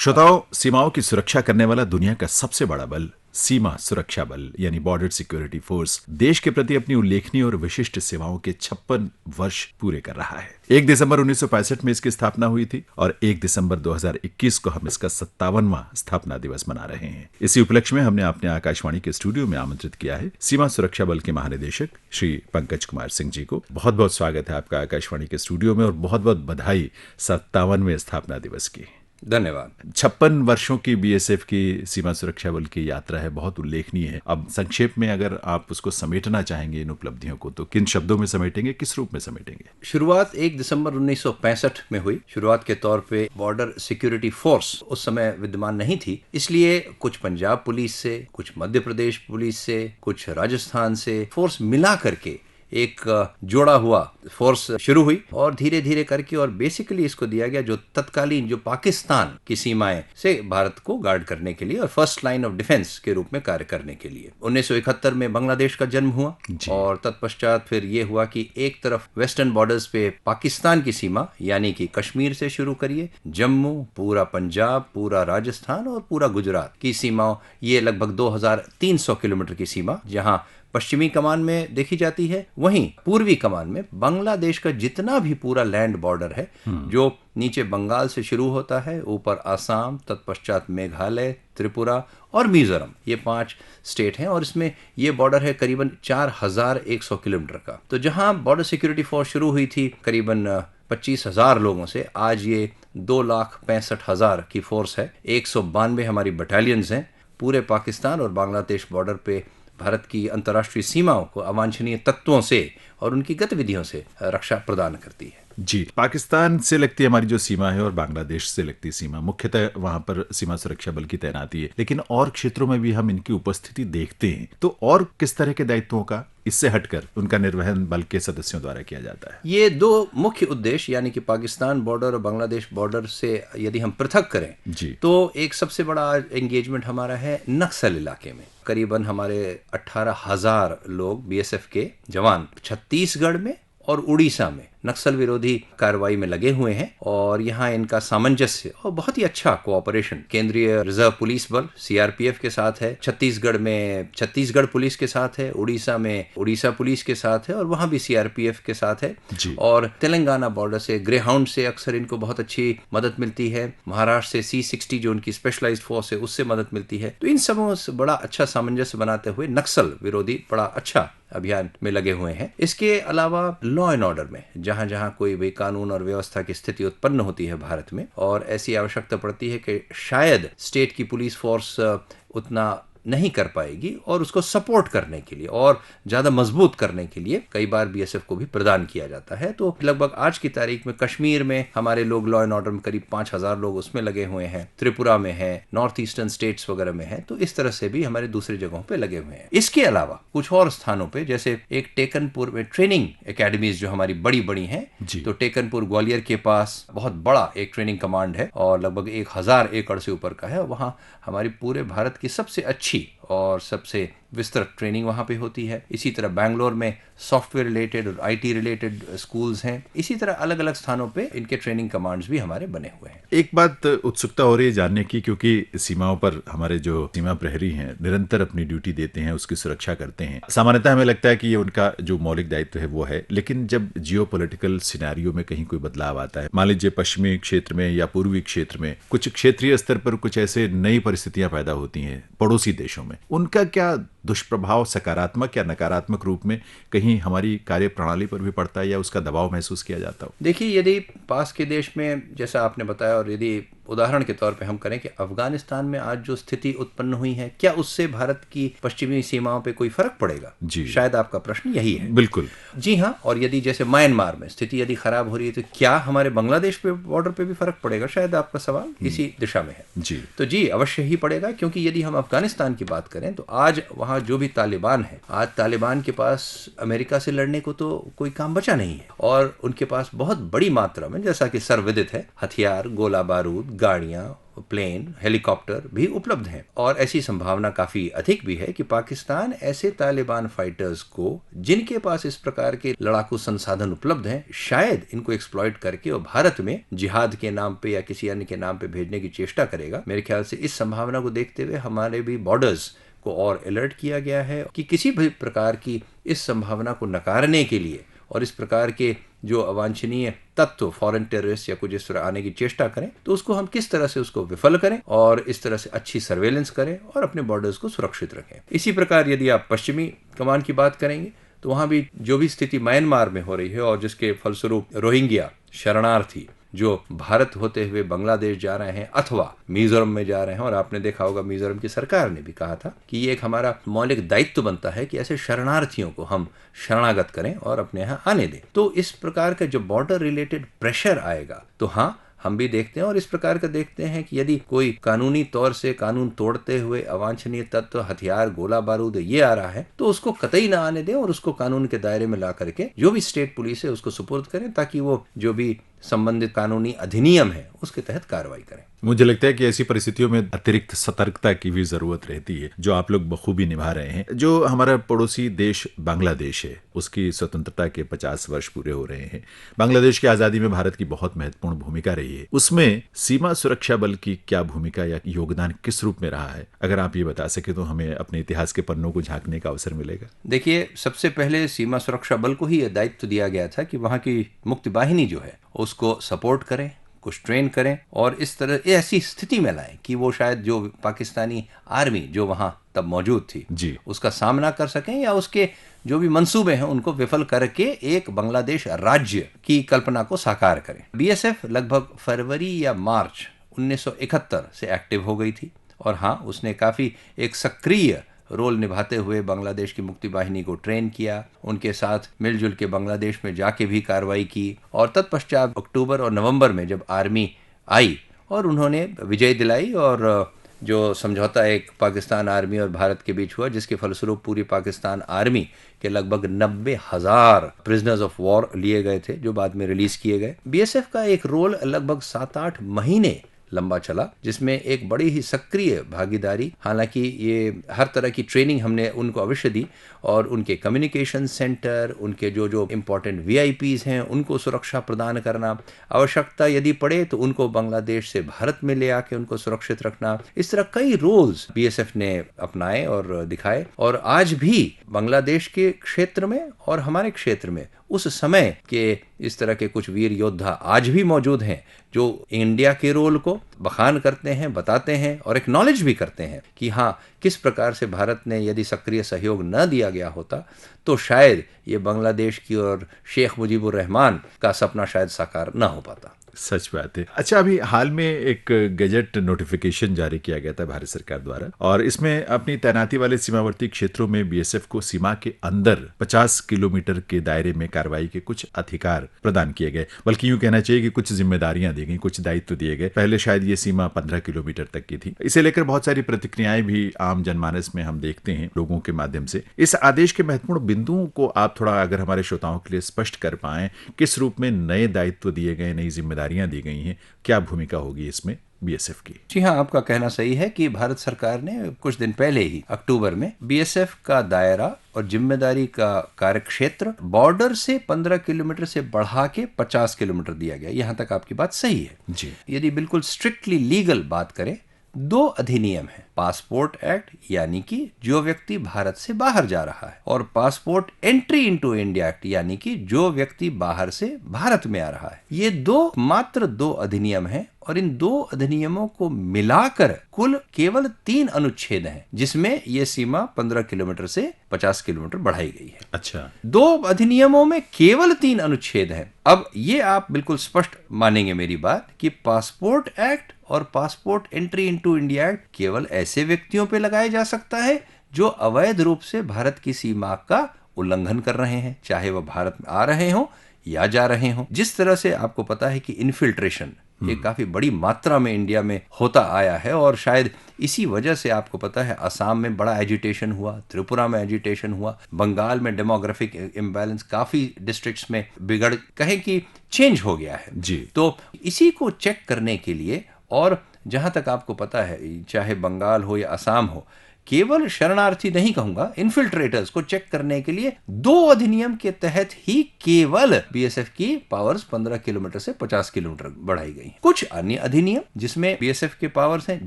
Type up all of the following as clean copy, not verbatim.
श्रोताओं, सीमाओं की सुरक्षा करने वाला दुनिया का सबसे बड़ा बल सीमा सुरक्षा बल यानी बॉर्डर सिक्योरिटी फोर्स देश के प्रति अपनी उल्लेखनीय और विशिष्ट सेवाओं के 56 वर्ष पूरे कर रहा है। 1 दिसंबर 1965 में इसकी स्थापना हुई थी और 1 दिसंबर 2021 को हम इसका 57वां स्थापना दिवस मना रहे हैं। इसी उपलक्ष्य में हमने अपने आकाशवाणी के स्टूडियो में आमंत्रित किया है सीमा सुरक्षा बल के महानिदेशक श्री पंकज कुमार सिंह जी को। बहुत बहुत स्वागत है आपका आकाशवाणी के स्टूडियो में और बहुत बहुत बधाई 57वें स्थापना दिवस की। धन्यवाद। 56 वर्षों की बीएसएफ की सीमा सुरक्षा बल की यात्रा है, बहुत उल्लेखनीय है। अब संक्षेप में अगर आप उसको समेटना चाहेंगे इन उपलब्धियों को, तो किन शब्दों में समेटेंगे, किस रूप में समेटेंगे? शुरुआत 1 दिसंबर 1965 में हुई। शुरुआत के तौर पे बॉर्डर सिक्योरिटी फोर्स उस समय विद्यमान नहीं थी, इसलिए कुछ पंजाब पुलिस से, कुछ मध्य प्रदेश पुलिस से, कुछ राजस्थान से फोर्स मिला करके एक जोड़ा हुआ फोर्स शुरू हुई और धीरे धीरे करके और बेसिकली इसको दिया गया जो तत्कालीन जो पाकिस्तान की सीमाएं से भारत को गार्ड करने के लिए और फर्स्ट लाइन ऑफ डिफेंस के रूप में कार्य करने के लिए। 1971 में बांग्लादेश का जन्म हुआ और तत्पश्चात फिर ये हुआ कि एक तरफ वेस्टर्न बॉर्डर्स पे पाकिस्तान की सीमा यानी कि कश्मीर से शुरू करिए, जम्मू, पूरा पंजाब, पूरा राजस्थान और पूरा गुजरात की सीमा, ये लगभग 2300 किलोमीटर की सीमा जहां पश्चिमी कमान में देखी जाती है, वहीं पूर्वी कमान में बांग्लादेश का जितना भी पूरा लैंड बॉर्डर है, जो नीचे बंगाल से शुरू होता है, ऊपर आसाम, तत्पश्चात मेघालय, त्रिपुरा और मिजोरम, ये 5 स्टेट हैं और इसमें ये बॉर्डर है करीबन 4100 किलोमीटर का। तो जहां बॉर्डर सिक्योरिटी फोर्स शुरू हुई थी करीबन 25,000 लोगों से, आज ये 2,65,000 की फोर्स है। 192 हमारी बटालियंस हैं। पूरे पाकिस्तान और बांग्लादेश बॉर्डर पे भारत की अंतर्राष्ट्रीय सीमाओं को अवांछनीय तत्वों से और उनकी गतिविधियों से रक्षा प्रदान करती है। जी, पाकिस्तान से लगती है हमारी जो सीमा है और बांग्लादेश से लगती सीमा, मुख्यतः वहां पर सीमा सुरक्षा बल की तैनाती है, लेकिन और क्षेत्रों में भी हम इनकी उपस्थिति देखते हैं। तो और किस तरह के दायित्वों का इससे हटकर उनका निर्वहन बल के सदस्यों द्वारा किया जाता है? ये 2 मुख्य उद्देश्य यानी कि पाकिस्तान बॉर्डर और बांग्लादेश बॉर्डर से यदि हम पृथक करें तो एक सबसे बड़ा एंगेजमेंट हमारा है नक्सल इलाके में। करीबन हमारे 18,000 लोग बीएसएफ के जवान छत्तीसगढ़ में और उड़ीसा में नक्सल विरोधी कार्रवाई में लगे हुए हैं और यहाँ इनका सामंजस्य और बहुत ही अच्छा कोऑपरेशन केंद्रीय रिजर्व पुलिस बल सीआरपीएफ के साथ है, छत्तीसगढ़ में छत्तीसगढ़ पुलिस के साथ है, उड़ीसा में उड़ीसा पुलिस के साथ है और वहाँ भी सीआरपीएफ के साथ है। और तेलंगाना बॉर्डर से ग्रे हाउंड से अक्सर इनको बहुत अच्छी मदद मिलती है। महाराष्ट्र से C60 जो उनकी स्पेशलाइज्ड फोर्स है उससे मदद मिलती है। तो इन सबों से बड़ा अच्छा सामंजस्य बनाते हुए नक्सल विरोधी बड़ा अच्छा अभियान में लगे हुए हैं। इसके अलावा लॉ एंड ऑर्डर में जहां जहां कोई भी कानून और व्यवस्था की स्थिति उत्पन्न होती है भारत में और ऐसी आवश्यकता पड़ती है कि शायद स्टेट की पुलिस फोर्स उतना नहीं कर पाएगी और उसको सपोर्ट करने के लिए और ज्यादा मजबूत करने के लिए कई बार बीएसएफ को भी प्रदान किया जाता है। तो लगभग आज की तारीख में कश्मीर में हमारे लोग लॉ एंड ऑर्डर में करीब 5,000 लोग उसमें लगे हुए हैं, त्रिपुरा में है, नॉर्थ ईस्टर्न स्टेट्स वगैरह में है। तो इस तरह से भी हमारे दूसरी जगहों पे लगे हुए हैं। इसके अलावा कुछ और स्थानों पे जैसे एक टेकनपुर में ट्रेनिंग एकेडमीज जो हमारी बड़ी बड़ी हैं, तो टेकनपुर ग्वालियर के पास बहुत बड़ा एक ट्रेनिंग कमांड है और लगभग 1000 एकड़ से ऊपर का है। वहाँ हमारी पूरे भारत की सबसे अच्छी और सबसे विस्तृत ट्रेनिंग वहाँ पे होती है। इसी तरह बैंगलोर में सॉफ्टवेयर रिलेटेड और आईटी रिलेटेड स्कूल्स हैं। इसी तरह अलग अलग स्थानों पे इनके ट्रेनिंग कमांड्स भी हमारे बने हुए हैं। एक बात उत्सुकता हो रही है जानने की, क्योंकि सीमाओं पर हमारे जो सीमा प्रहरी हैं निरंतर अपनी ड्यूटी देते हैं, उसकी सुरक्षा करते हैं। सामान्यतः हमें लगता है कि ये उनका जो मौलिक दायित्व है वो है, लेकिन जब जियोपॉलिटिकल सिनेरियो में कहीं कोई बदलाव आता है, मान लीजिए पश्चिमी क्षेत्र में या पूर्वी क्षेत्र में कुछ क्षेत्रीय स्तर पर कुछ ऐसे नई परिस्थितियां पैदा होती हैं पड़ोसी देशों में, उनका क्या दुष्प्रभाव सकारात्मक या नकारात्मक रूप में कहीं हमारी कार्य प्रणाली पर भी पड़ता है या उसका दबाव महसूस किया जाता हो? देखिए, यदि पास के देश में जैसा आपने बताया और यदि उदाहरण के तौर पे हम करें कि अफगानिस्तान में आज जो स्थिति उत्पन्न हुई है, क्या उससे भारत की पश्चिमी सीमाओं पे कोई फर्क पड़ेगा? जी, शायद आपका प्रश्न यही है। बिल्कुल जी हाँ। और यदि जैसे म्यांमार में स्थिति यदि खराब हो रही है तो क्या हमारे बांग्लादेश पे बॉर्डर पे भी फर्क पड़ेगा? शायद आपका सवाल इसी दिशा में है। जी, तो जी अवश्य ही पड़ेगा, क्योंकि यदि हम अफगानिस्तान की बात करें तो आज वहाँ जो भी तालिबान है, आज तालिबान के पास अमेरिका से लड़ने को तो कोई काम बचा नहीं है और उनके पास बहुत बड़ी मात्रा में, जैसा कि सर्वविदित है, हथियार, गोला बारूद, गाड़ियां, प्लेन, हेलीकॉप्टर भी उपलब्ध हैं। और ऐसी संभावना काफी अधिक भी है कि पाकिस्तान ऐसे तालिबान फाइटर्स को, जिनके पास इस प्रकार के लड़ाकू संसाधन उपलब्ध हैं, शायद इनको एक्सप्लॉइट करके और भारत में जिहाद के नाम पे या किसी अन्य के नाम पे भेजने की चेष्टा करेगा। मेरे ख्याल से इस संभावना को देखते हुए हमारे भी बॉर्डर्स को और अलर्ट किया गया है कि किसी भी प्रकार की इस संभावना को नकारने के लिए और इस प्रकार के जो अवांछनीय तत्व, फॉरेन टेररिस्ट या कुछ इस तरह आने की चेष्टा करें, तो उसको हम किस तरह से उसको विफल करें और इस तरह से अच्छी सर्वेलेंस करें और अपने बॉर्डर्स को सुरक्षित रखें। इसी प्रकार यदि आप पश्चिमी कमान की बात करेंगे तो वहां भी जो भी स्थिति म्यांमार में हो रही है और जिसके फलस्वरूप रोहिंग्या शरणार्थी जो भारत होते हुए बांग्लादेश जा रहे हैं अथवा मिजोरम में जा रहे हैं, और आपने देखा होगा मिजोरम की सरकार ने भी कहा था कि ये एक हमारा मौलिक दायित्व बनता है कि ऐसे शरणार्थियों को हम शरणागत करें और अपने यहाँ आने दें। तो इस प्रकार का जो बॉर्डर रिलेटेड प्रेशर आएगा तो हाँ, हम भी देखते हैं और इस प्रकार का देखते हैं कि यदि कोई कानूनी तौर से कानून तोड़ते हुए अवांछनीय तत्व, हथियार, गोला बारूद ये आ रहा है तो उसको कतई ना आने दें और उसको कानून के दायरे में ला करके जो भी स्टेट पुलिस है उसको सुपुर्द करें, ताकि वो जो भी संबंधित कानूनी अधिनियम है उसके तहत कार्रवाई करें। मुझे लगता है कि ऐसी परिस्थितियों में अतिरिक्त सतर्कता की भी जरूरत रहती है, जो आप लोग बखूबी निभा रहे हैं। जो हमारा पड़ोसी देश बांग्लादेश है, उसकी स्वतंत्रता के 50 वर्ष पूरे हो रहे हैं। बांग्लादेश की आजादी में भारत की बहुत महत्वपूर्ण भूमिका रही है। उसमें सीमा सुरक्षा बल की क्या भूमिका या योगदान किस रूप में रहा है? अगर आप ये बता सके तो हमें अपने इतिहास के पन्नों को झांकने का अवसर मिलेगा। देखिए, सबसे पहले सीमा सुरक्षा बल को ही यह दायित्व दिया गया था कि वहां की मुक्ति वाहिनी जो है उसको सपोर्ट करें, कुछ ट्रेन करें और इस तरह ऐसी स्थिति में लाएं कि वो शायद जो पाकिस्तानी आर्मी जो वहां तब मौजूद थी जी, उसका सामना कर सकें या उसके जो भी मंसूबे हैं उनको विफल करके एक बांग्लादेश राज्य की कल्पना को साकार करें। बीएसएफ लगभग फरवरी या मार्च 1971 से एक्टिव हो गई थी और हाँ, उसने काफी एक सक्रिय रोल निभाते हुए बांग्लादेश की मुक्ति वाहिनी को ट्रेन किया, उनके साथ मिलजुल के बांग्लादेश में जाके भी कार्रवाई की और तत्पश्चात अक्टूबर और नवंबर में जब आर्मी आई और उन्होंने विजय दिलाई और जो समझौता एक पाकिस्तान आर्मी और भारत के बीच हुआ, जिसके फलस्वरूप पूरी पाकिस्तान आर्मी के लगभग 90,000 प्रिजनर्स ऑफ वॉर लिए गए थे जो बाद में रिलीज किए गए। बीएसएफ का एक रोल लगभग 7-8 महीने लंबा चला, जिसमें एक बड़ी ही सक्रिय भागीदारी, हालांकि ये हर तरह की ट्रेनिंग हमने उनको अवश्य दी और उनके कम्युनिकेशन सेंटर, उनके जो इम्पोर्टेंट वीआईपीज हैं उनको सुरक्षा प्रदान करना, आवश्यकता यदि पड़े तो उनको बांग्लादेश से भारत में ले आके उनको सुरक्षित रखना, इस तरह कई रोल्स बीएसएफ ने अपनाए और दिखाए। और आज भी बांग्लादेश के क्षेत्र में और हमारे क्षेत्र में उस समय के इस तरह के कुछ वीर योद्धा आज भी मौजूद हैं जो इंडिया के रोल को बखान करते हैं, बताते हैं और एक्नॉलेज भी करते हैं कि हाँ, किस प्रकार से भारत ने यदि सक्रिय सहयोग न दिया गया होता तो शायद ये बांग्लादेश की और शेख मुजीबुर रहमान का सपना शायद साकार न हो पाता। सच बात है। अच्छा, अभी हाल में एक गैजेट नोटिफिकेशन जारी किया गया था भारत सरकार द्वारा और इसमें अपनी तैनाती वाले सीमावर्ती क्षेत्रों में बीएसएफ को सीमा के अंदर 50 किलोमीटर के दायरे में कार्रवाई के कुछ अधिकार प्रदान किए गए, बल्कि यूं कहना चाहिए कि कुछ जिम्मेदारियां दी गई, कुछ दायित्व दिए गए। पहले शायद ये सीमा 15 किलोमीटर तक की थी। इसे लेकर बहुत सारी प्रतिक्रियाएं भी आम जनमानस में हम देखते हैं लोगों के माध्यम से। इस आदेश के महत्वपूर्ण बिंदुओं को आप थोड़ा अगर हमारे श्रोताओं के लिए स्पष्ट कर पाएं, किस रूप में नए दायित्व दिए गए, नई जिम्मेदारियां दी गई हैं, क्या भूमिका होगी इसमें बीएसएफ की? जी हाँ, आपका कहना सही है कि भारत सरकार ने कुछ दिन पहले ही अक्टूबर में बीएसएफ का दायरा और जिम्मेदारी का कार्यक्षेत्र बॉर्डर से 15 किलोमीटर से बढ़ा के 50 किलोमीटर दिया गया। यहां तक आपकी बात सही है जी। यदि बिल्कुल स्ट्रिक्टली लीगल बात करें, 2 अधिनियम है, पासपोर्ट एक्ट यानी कि जो व्यक्ति भारत से बाहर जा रहा है, और passport entry into India act यानी कि जो व्यक्ति बाहर से भारत में आ रहा है। ये मात्र 2 अधिनियम हैं और इन 2 अधिनियमों को मिलाकर कुल केवल 3 अनुच्छेद हैं, जिसमें यह सीमा 15 किलोमीटर से 50 किलोमीटर बढ़ाई गई है। अच्छा, 2 अधिनियमों में केवल 3 अनुच्छेद हैं। अब ये आप बिल्कुल स्पष्ट मानेंगे मेरी बात कि पासपोर्ट एक्ट और passport entry into India act केवल ऐसे व्यक्तियों पे लगाया जा सकता है जो अवैध रूप से भारत की सीमा का उल्लंघन कर रहे हैं, चाहे वह भारत में आ रहे हों या जा रहे हों। जिस तरह से आपको पता है कि इन्फिल्ट्रेशन ये काफी बड़ी मात्रा में इंडिया में होता आया है और शायद इसी वजह से आपको पता है असम में बड़ा एजिटेशन हुआ, त्रिपुरा में एजिटेशन हुआ, बंगाल में डेमोग्राफिक इम्बैलेंस काफी डिस्ट्रिक्ट्स में बिगड़ कहें कि चेंज हो गया है जी। तो इसी को चेक करने के लिए और जहां तक आपको पता है, चाहे बंगाल हो या असम हो, केवल शरणार्थी नहीं कहूंगा, इन्फिल्ट्रेटर्स को चेक करने के लिए 2 अधिनियम के तहत ही केवल बीएसएफ की पावर्स 15 किलोमीटर से 50 किलोमीटर बढ़ाई गई। कुछ अन्य अधिनियम जिसमें बीएसएफ के पावर्स हैं,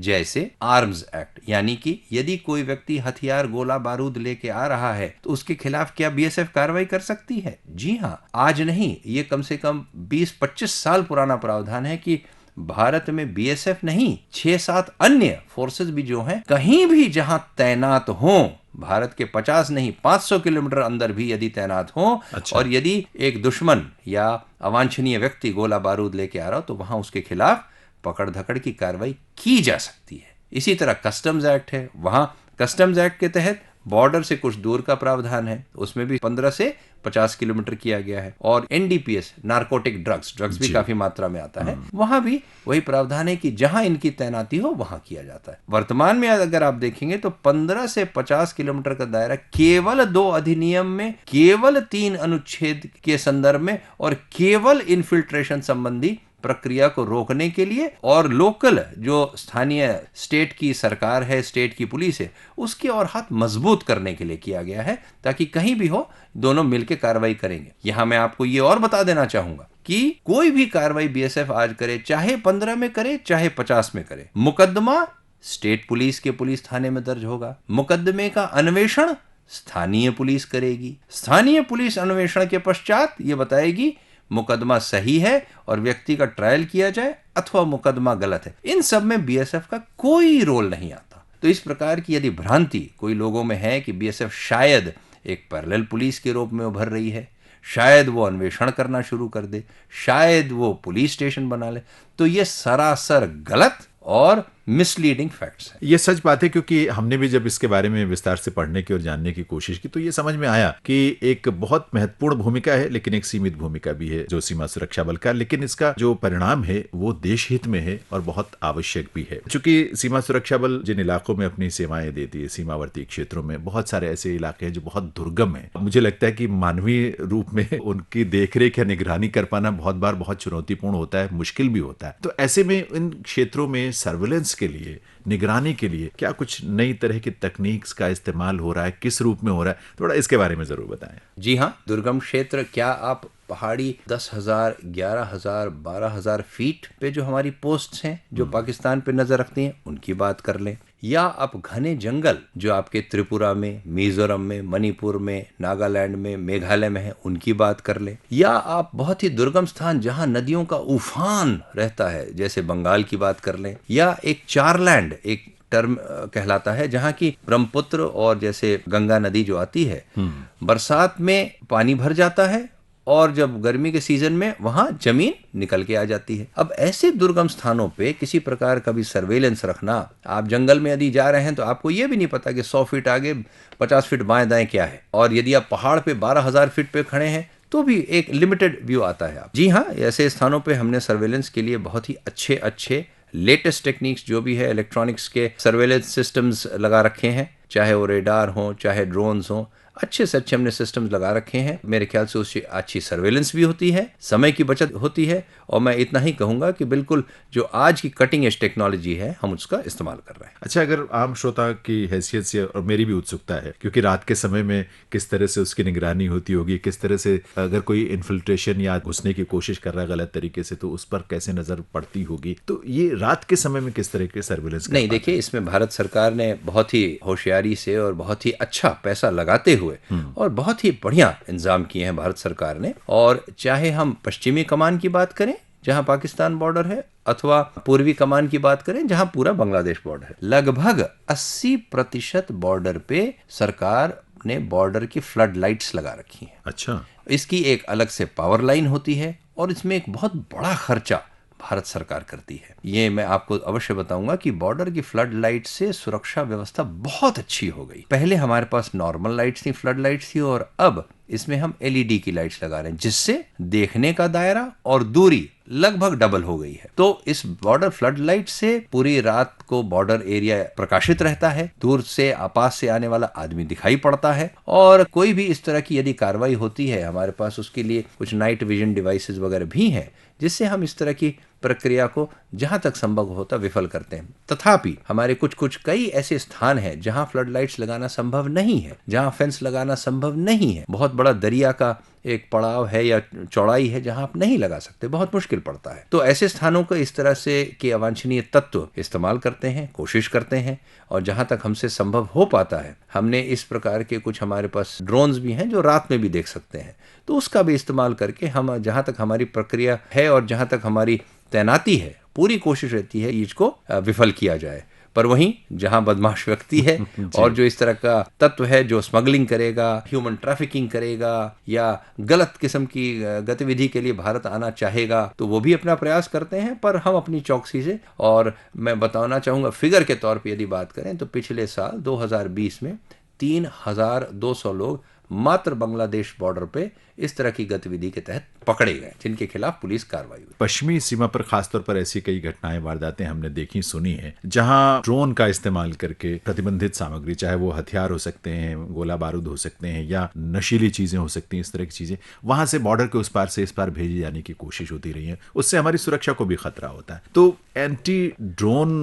जैसे आर्म्स एक्ट, यानी कि यदि कोई व्यक्ति हथियार, गोला बारूद लेके आ रहा है तो उसके खिलाफ क्या बीएसएफ कार्रवाई कर सकती है? जी हां, आज नहीं, ये कम से कम 20-25 साल पुराना प्रावधान है कि भारत में बीएसएफ नहीं, 6-7 अन्य फोर्सेस भी जो हैं, कहीं भी जहां तैनात हों, भारत के 50 नहीं 500 किलोमीटर अंदर भी यदि तैनात हो, अच्छा। और यदि एक दुश्मन या अवांछनीय व्यक्ति गोला बारूद लेके आ रहा हो तो वहां उसके खिलाफ पकड़ धकड़ की कार्रवाई की जा सकती है। इसी तरह कस्टम्स एक्ट है, वहां कस्टम्स एक्ट के तहत बॉर्डर से कुछ दूर का प्रावधान है, उसमें भी 15 से 50 किलोमीटर किया गया है। और एनडीपीएस, नारकोटिक ड्रग्स भी काफी मात्रा में आता है, वहां भी वही प्रावधान है कि जहां इनकी तैनाती हो वहां किया जाता है। वर्तमान में अगर आप देखेंगे तो 15 से 50 किलोमीटर का दायरा केवल 2 अधिनियम में, केवल 3 अनुच्छेद के संदर्भ में और केवल इन्फिल्ट्रेशन संबंधी प्रक्रिया को रोकने के लिए, और लोकल जो स्थानीय स्टेट की सरकार है, स्टेट की पुलिस है, उसके और हाथ मजबूत करने के लिए किया गया है, ताकि कहीं भी हो दोनों मिलकर कार्रवाई करेंगे। यहां मैं आपको ये और बता देना चाहूंगा कि कोई भी कार्रवाई बीएसएफ आज करे, चाहे 15 में करे चाहे 50 में करे, मुकदमा स्टेट पुलिस के पुलिस थाने में दर्ज होगा। मुकदमे का अन्वेषण स्थानीय पुलिस करेगी। स्थानीय पुलिस अन्वेषण के पश्चात ये बताएगी मुकदमा सही है और व्यक्ति का ट्रायल किया जाए अथवा मुकदमा गलत है। इन सब में बीएसएफ का कोई रोल नहीं आता। तो इस प्रकार की यदि भ्रांति कोई लोगों में है कि बीएसएफ शायद एक पैरेलल पुलिस के रूप में उभर रही है, शायद वो अन्वेषण करना शुरू कर दे, शायद वो पुलिस स्टेशन बना ले, तो ये सरासर गलत और मिसलीडिंग फैक्ट्स है। ये सच बात है, क्योंकि हमने भी जब इसके बारे में विस्तार से पढ़ने की और जानने की कोशिश की तो ये समझ में आया कि एक बहुत महत्वपूर्ण भूमिका है, लेकिन एक सीमित भूमिका भी है जो सीमा सुरक्षा बल का, लेकिन इसका जो परिणाम है वो देश हित में है और बहुत आवश्यक भी है। चूंकि सीमा सुरक्षा बल जिन इलाकों में अपनी सेवाएं देती है, सीमावर्ती क्षेत्रों में बहुत सारे ऐसे इलाके हैं जो बहुत दुर्गम है। मुझे लगता है कि मानवीय रूप में उनकी देखरेख या निगरानी कर पाना बहुत बार बहुत चुनौतीपूर्ण होता है, मुश्किल भी होता है। तो ऐसे में इन क्षेत्रों में सर्विलेंस के लिए, निगरानी के लिए क्या कुछ नई तरह की तकनीक्स का इस्तेमाल हो रहा है, किस रूप में हो रहा है, थोड़ा इसके बारे में जरूर बताएं। जी हाँ, दुर्गम क्षेत्र, क्या आप पहाड़ी 10,000, 11,000, 12,000 फीट पे जो हमारी पोस्ट्स हैं जो पाकिस्तान पे नजर रखती हैं उनकी बात कर लें, या आप घने जंगल जो आपके त्रिपुरा में, मिजोरम में, मणिपुर में, नागालैंड में, मेघालय में है उनकी बात कर लें, या आप बहुत ही दुर्गम स्थान जहां नदियों का उफान रहता है जैसे बंगाल की बात कर लें, या एक चारलैंड एक टर्म कहलाता है जहां की ब्रह्मपुत्र और जैसे गंगा नदी जो आती है, बरसात में पानी भर जाता है और जब गर्मी के सीजन में वहां जमीन निकल के आ जाती है। अब ऐसे दुर्गम स्थानों पे किसी प्रकार का भी सर्वेलेंस रखना, आप जंगल में यदि जा रहे हैं तो आपको यह भी नहीं पता कि 100 फीट आगे 50 फीट बाएं दाएं क्या है, और यदि आप पहाड़ पे 12,000 फीट पे खड़े हैं तो भी एक लिमिटेड व्यू आता है। आप जी हाँ, ऐसे स्थानों पे हमने सर्वेलेंस के लिए बहुत ही अच्छे लेटेस्ट टेक्निक्स जो भी है, इलेक्ट्रॉनिक्स के सर्वेलेंस सिस्टम्स लगा रखे हैं, चाहे वो रेडार हो चाहे ड्रोन्स हो, अच्छे से अच्छे हमने सिस्टम्स लगा रखे हैं। मेरे ख्याल से उससे अच्छी सर्वेलेंस भी होती है, समय की बचत होती है, और मैं इतना ही कहूंगा कि बिल्कुल जो आज की कटिंग एज टेक्नोलॉजी है हम उसका इस्तेमाल कर रहे हैं। अच्छा, अगर आम श्रोता की हैसियत से, और मेरी भी उत्सुकता है क्योंकि रात के समय में किस तरह से उसकी निगरानी होती होगी, किस तरह से अगर कोई इन्फिल्ट्रेशन या घुसने की कोशिश कर रहा है गलत तरीके से तो उस पर कैसे नजर पड़ती होगी, तो ये रात के समय में किस तरह के सर्वेलेंस? नहीं, देखिए, इसमें भारत सरकार ने बहुत ही होशियारी से और बहुत ही अच्छा पैसा लगाते हुए और बहुत ही बढ़िया इंतजाम किए हैं भारत सरकार ने। और चाहे हम पश्चिमी कमान की बात करें जहां पाकिस्तान बॉर्डर है, अथवा पूर्वी कमान की बात करें जहां पूरा बांग्लादेश बॉर्डर है, लगभग 80% बॉर्डर पे सरकार ने बॉर्डर की फ्लड लाइट्स लगा रखी हैं। अच्छा, इसकी एक अलग से पावर लाइन होती है और इसमें एक बहुत बड़ा खर्चा भारत सरकार करती है। ये मैं आपको अवश्य बताऊंगा कि बॉर्डर की फ्लड लाइट से सुरक्षा व्यवस्था बहुत अच्छी हो गई। पहले हमारे पास नॉर्मल लाइट्स थी, फ्लड लाइट्स थी, और अब इसमें हम एलईडी की लाइट्स लगा रहे हैं, जिससे देखने का दायरा और दूरी लगभग डबल हो गई है। तो इस बॉर्डर फ्लड लाइट से पूरी रात को बॉर्डर एरिया प्रकाशित रहता है, दूर से आपास से आने वाला आदमी दिखाई पड़ता है, और कोई भी इस तरह की यदि कार्रवाई होती है, हमारे पास उसके लिए कुछ नाइट विजन डिवाइसेस वगैरह भी हैं, जिससे हम इस तरह की प्रक्रिया को जहां तक संभव होता विफल करते हैं। तथापि हमारे कुछ कई ऐसे स्थान हैं जहां फ्लड लाइट्स लगाना संभव नहीं है, जहां फेंस लगाना संभव नहीं है। बहुत बड़ा दरिया का एक पड़ाव है या चौड़ाई है जहां आप नहीं लगा सकते, बहुत मुश्किल पड़ता है। तो ऐसे स्थानों को इस तरह से के अवांछनीय तत्व इस्तेमाल करते हैं, कोशिश करते हैं, और जहां तक हमसे संभव हो पाता है हमने इस प्रकार के कुछ हमारे पास ड्रोन्स भी हैं जो रात में भी देख सकते हैं, तो उसका भी इस्तेमाल करके हम जहां तक हमारी प्रक्रिया है और जहां तक हमारी तैनाती है, पूरी कोशिश रहती है इसको विफल किया जाए। पर वहीं जहां बदमाश व्यक्ति है और जो इस तरह का तत्व है जो स्मगलिंग करेगा, ह्यूमन ट्रैफिकिंग करेगा या गलत किस्म की गतिविधि के लिए भारत आना चाहेगा, तो वो भी अपना प्रयास करते हैं, पर हम अपनी चौकसी से। और मैं बताना चाहूंगा फिगर के तौर पे यदि बात करें तो पिछले साल 2020 में 3200 लोग मात्र बांग्लादेश बॉर्डर पे इस तरह की गतिविधि के तहत पकड़े गए, जिनके खिलाफ पुलिस कार्रवाई हुई। पश्चिमी सीमा पर खासतौर पर ऐसी कई घटनाएं, वारदातें हमने देखी सुनी है, जहां ड्रोन का इस्तेमाल करके प्रतिबंधित सामग्री, चाहे वो हथियार हो सकते हैं, गोला बारूद हो सकते हैं या नशीली चीजें हो सकती हैं, इस तरह की चीजें वहां से बॉर्डर के उस पार से इस पार भेजी जाने की कोशिश होती रही है। उससे हमारी सुरक्षा को भी खतरा होता है। तो एंटी ड्रोन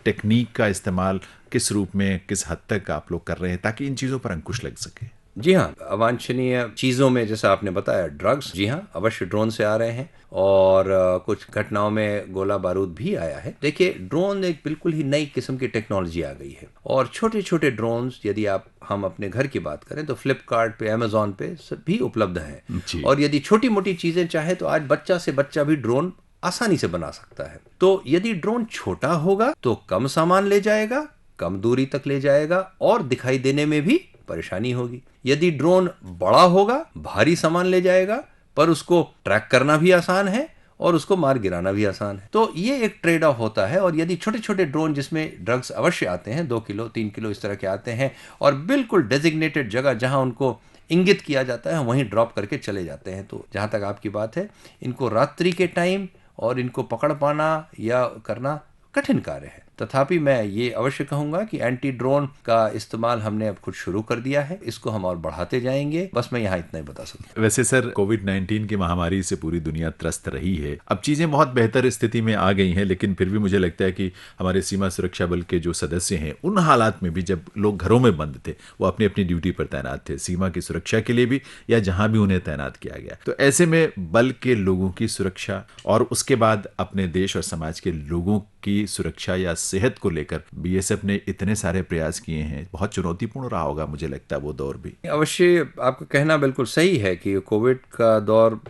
टेक्निक का इस्तेमाल किस रूप में, किस हद तक आप लोग कर रहे हैं ताकि इन चीजों पर अंकुश लग सके? जी हाँ, अवांछनीय चीज़ों में जैसा आपने बताया ड्रग्स, जी हाँ, अवश्य ड्रोन से आ रहे हैं, और कुछ घटनाओं में गोला बारूद भी आया है। देखिए, ड्रोन एक बिल्कुल ही नई किस्म की टेक्नोलॉजी आ गई है, और छोटे छोटे ड्रोन्स यदि हम अपने घर की बात करें तो फ्लिपकार्ट पे, अमेजोन पे सब भी उपलब्ध हैं। और यदि छोटी मोटी चीज़ें चाहे तो आज बच्चा से बच्चा भी ड्रोन आसानी से बना सकता है। तो यदि ड्रोन छोटा होगा तो कम सामान ले जाएगा, कम दूरी तक ले जाएगा, और दिखाई देने में भी परेशानी होगी। यदि ड्रोन बड़ा होगा, भारी सामान ले जाएगा, पर उसको ट्रैक करना भी आसान है और उसको मार गिराना भी आसान है। तो ये एक ट्रेड ऑफ होता है। और यदि छोटे छोटे ड्रोन जिसमें ड्रग्स अवश्य आते हैं, 2 किलो 3 किलो इस तरह के आते हैं, और बिल्कुल डेजिग्नेटेड जगह जहां उनको इंगित किया जाता है वहीं ड्रॉप करके चले जाते हैं। तो जहां तक आपकी बात है, इनको रात्रि के टाइम और इनको पकड़ पाना या करना कठिन कार्य है। तथापि मैं ये अवश्य कहूंगा कि एंटी ड्रोन का इस्तेमाल हमने अब खुद शुरू कर दिया है, इसको हम और बढ़ाते जाएंगे। बस मैं यहाँ इतना ही बता सकता हूँ। वैसे सर, कोविड-19 की महामारी से पूरी दुनिया त्रस्त रही है। अब चीजें बहुत बेहतर स्थिति में आ गई हैं, लेकिन फिर भी मुझे लगता है कि हमारे सीमा सुरक्षा बल के जो सदस्य हैं, उन हालात में भी जब लोग घरों में बंद थे, वो अपनी अपनी ड्यूटी पर तैनात थे, सीमा की सुरक्षा के लिए भी या जहां भी उन्हें तैनात किया गया। तो ऐसे में बल के लोगों की सुरक्षा और उसके बाद अपने देश और समाज के लोगों की सुरक्षा या सेहत को लेकर बीएसएफ ने इतने सारे प्रयास किए हैं, बहुत चुनौतीपूर्ण रहा होगा मुझे लगता है वो दौर भी। अवश्य आपका कहना बिल्कुल सही है कि कोविड का दौर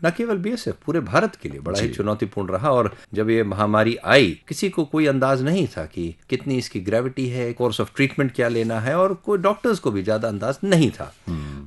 न केवल बीएसएफ, पूरे भारत के लिए बड़ा ही चुनौतीपूर्ण रहा। और जब ये महामारी आई, किसी को कोई अंदाज नहीं था कि कितनी इसकी ग्रेविटी है, कोर्स ऑफ ट्रीटमेंट क्या लेना है, और कोई डॉक्टर्स को भी ज्यादा अंदाज नहीं था।